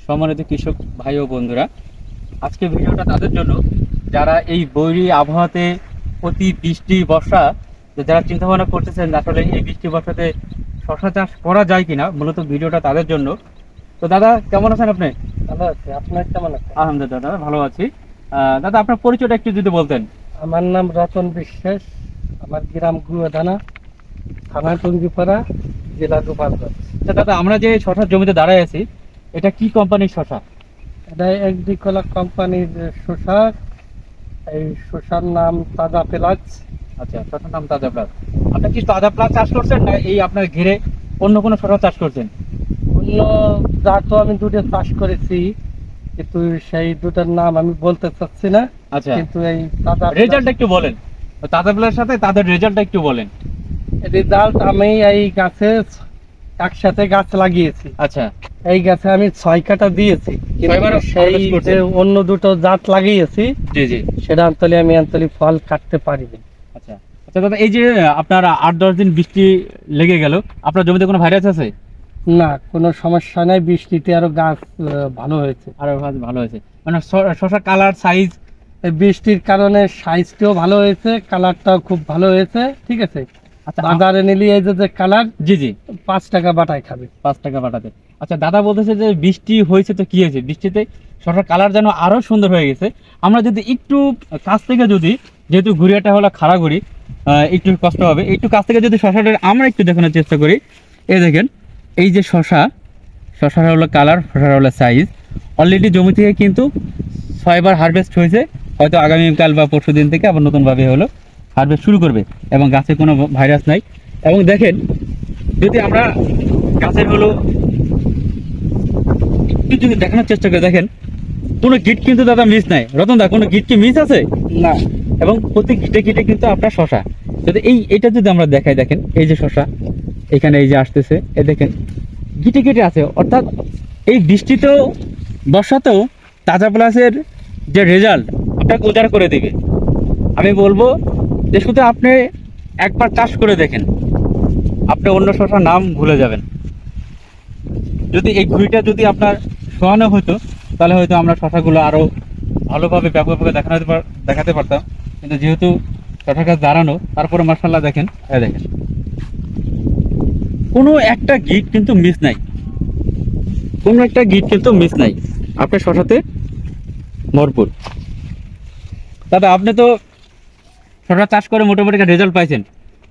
সম্মানিত কৃষক ভাই ও বন্ধুরা, আজকে ভিডিওটা তাদের জন্য যারা এই বৈরী আবহাওয়াতে অতি বৃষ্টি বর্ষা যারা চিন্তা ভাবনা করতেছেন আসলে এই বৃষ্টি বর্ষাতে শশা চাষ করা যায় কিনা। মূলত ভিডিওটা তাদের জন্য। তো দাদা কেমন আছেন আপনি? ভালো আছি, আপনার কেমন আছেন? আলহামদুলিল্লাহ দাদা ভালো আছি। দাদা আপনার পরিচয়টা একটু যদি বলতেন। আমার নাম রতন বিশ্বাস, আমার গ্রাম গুয়াধানা, থানা টুঙ্গিপাড়া, জেলা গোপালগঞ্জ। দাদা আমরা যে শশার জমিতে দাঁড়ায় আছি, এটা কি কোম্পানির শশা? এটা এগ্রিকোলা কোম্পানির শসা। এই শসার নাম তাজা প্লাস। আচ্ছা, শশার নাম তাজা প্লাস। আপনি কি তাজা প্লাস চাষ করছেন না এই আপনার ঘিরে অন্য কোনো শশা চাষ করছেন? অন্য জাত তো আমি দুটো চাষ করেছি, কিন্তু সেই দুটার নাম আমি বলতে চাচ্ছি না। আচ্ছা, কিন্তু এই তাজা রেজাল্ট একটু বলেন, তাজা প্লাসের সাথে তাদের রেজাল্টটা একটু বলেন। রেজাল্ট, আমি এই গাছে একসাথে গাছ লাগিয়েছি। আচ্ছা, এই গাছে আমি 6 কাটা দিয়েছি, কিন্তু সেই যে অন্য দুটো জাত লাগিয়েছি জি জি সেটা আমি ফল কাটতে পারিনি। আচ্ছা আচ্ছা দাদা, এই যে আপনার 8-10 দিন বৃষ্টি লেগে গেল, আপনার জমিতে কোনো ভাইরাস আছে? না, কোনো সমস্যা নাই, বৃষ্টিতে আরো গাছ ভালো হয়েছে। আরো ভালো হয়েছে, মানে শশা কালার সাইজ? বৃষ্টির কারণে সাইজটাও ভালো হয়েছে, কালারটাও খুব ভালো হয়েছে। ঠিক আছে, আচ্ছা বাজারে নিলে এই যে কালার, জি জি 5 টাকা বাটায় খাবে। 5 টাকা বাটাতে। আচ্ছা দাদা বলতেছে যে বৃষ্টি হয়েছে তো কি হয়েছে, বৃষ্টিতে শশার কালার যেন আরো সুন্দর হয়ে গেছে। আমরা যদি একটু কাছ থেকে যদি, যেহেতু ঘুরিয়াটা হলো খাড়া ঘুরি, একটু কষ্ট হবে, একটু কাছ থেকে যদি শশাটা আমরা একটু দেখানোর চেষ্টা করি। এই দেখেন, এই যে শশার হলো কালার, শশার হলো সাইজ। অলরেডি জমি থেকে কিন্তু 6 বার হারভেস্ট হয়েছে, হয়তো আগামীকাল বা পরশু দিন থেকে আবার নতুনভাবে হলো হারভেস্ট শুরু করবে, এবং গাছে কোনো ভাইরাস নাই। এবং দেখেন, যদি আমরা গাছের হলো একটু যদি দেখানোর চেষ্টা করে, দেখেন কোনো গিট কিন্তু দাদা মিস নাই। রতন দা, কোনো গিট কি মিস আছে? না। এবং প্রতি গিটে গিটে কিন্তু আপনার শশা। যদি এইটা যদি আমরা দেখাই, দেখেন এই যে শশা এখানে এই যে আসতেছে, এই দেখেন গিটে গিটে আছে। অর্থাৎ এই বৃষ্টিতেও বর্ষাতেও তাজা প্লাসের যে রেজাল্ট আপনাকে উজাড় করে দেবে। আমি বলবো যে শুধু আপনি একবার চাষ করে দেখেন, আপনি অন্য শশার নাম ভুলে যাবেন। যদি এই ঘুড়িটা যদি আপনার শোয়ানো হতো, তাহলে হয়তো আমরা শশাগুলো আরও ভালোভাবে ব্যাপকভাবে দেখাতে পারতাম। কিন্তু যেহেতু শশা গাছ দাঁড়ানো, তারপরে মাশাআল্লাহ দেখেন, দেখেন কোনো একটা গিট কিন্তু মিস নাই, কোনো একটা গিট কিন্তু মিস নাই। আপনার শশাতে ভরপুর। দাদা আপনি তো শশা চাষ করে মোটামুটি একটা রেজাল্ট পাইছেন।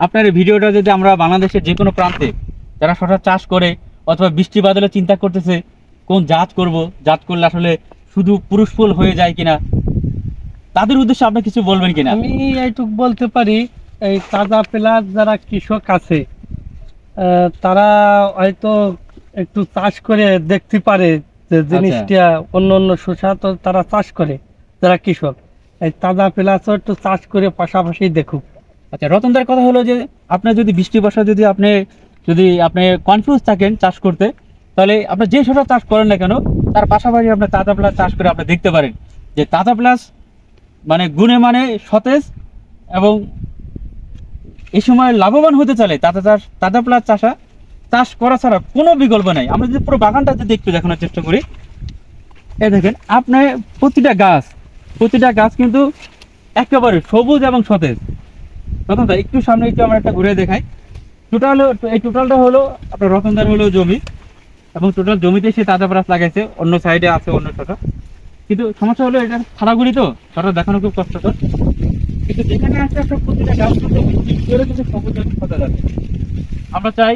আপনার এই ভিডিওটা যদি আমরা বাংলাদেশের যে কোনো প্রান্তে যারা শশা চাষ করে অথবা বৃষ্টি বাদলে চিন্তা করতেছে কোন জাত করব, জাত করলে আসলে শুধু পুরুষ ফুল হয়ে যায় কিনা, তাদের উদ্দেশ্যে আপনি কিছু বলবেন কিনা? আমি এইটুক বলতে পারি, এই তাজা প্লাস যারা কৃষক আছে তারা হয়তো একটু চাষ করে দেখতে পারে যে জিনিসটা অন্য অন্য শসা তো তারা চাষ করে, যারা কৃষক এই তাজা প্লাসও একটু চাষ করে পাশাপাশি দেখুক। আচ্ছা, রতনদার কথা হলো যে আপনার যদি বৃষ্টি বর্ষা যদি আপনি কনফিউজ থাকেন চাষ করতে, তাহলে আপনি যে শসা চাষ করেন না কেন, তার পাশাপাশি আপনি তাজা প্লাস চাষ করে আপনি দেখতে পারেন যে তাজা প্লাস মানে গুণে মানে সতেজ, এবং এই সময় লাভবান হতে চলে তাজা প্লাস চাষ করা ছাড়া কোনো বিকল্প নাই। আমরা যদি পুরো বাগানটা যদি একটু দেখানোর চেষ্টা করি, এই দেখেন আপনি প্রতিটা গাছ কিন্তু একেবারে সবুজ এবং সতেজ। রতনদা একটু সামনে একটু আমরা একটা ঘুরে দেখাই। টোটালটা হলো আপনার রতনদার হলো জমি, এবং টোটাল জমিতে সে তাজা প্লাস লাগাইছে, অন্য সাইডে আছে অন্য শসা। কিন্তু সমস্যা হলো এটা খাড়াগুড়ি তো, শসা দেখানো খুব কষ্টকর। কিন্তু যেখানে আছে একটা প্রতিটা গাছ কিছু সবুজ হতে যাবে। আমরা চাই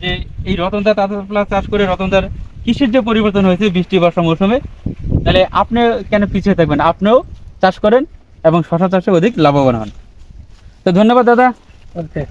যে এই রতনদা তাজা প্লাস চাষ করে রতনদার কৃষির যে পরিবর্তন হয়েছে বৃষ্টি বর্ষা মৌসুমে, তাহলে আপনি কেন পিছিয়ে থাকবেন? আপনিও চাষ করেন এবং শসা চাষে অধিক লাভবান হন। তো ধন্যবাদ দাদা। ওকে।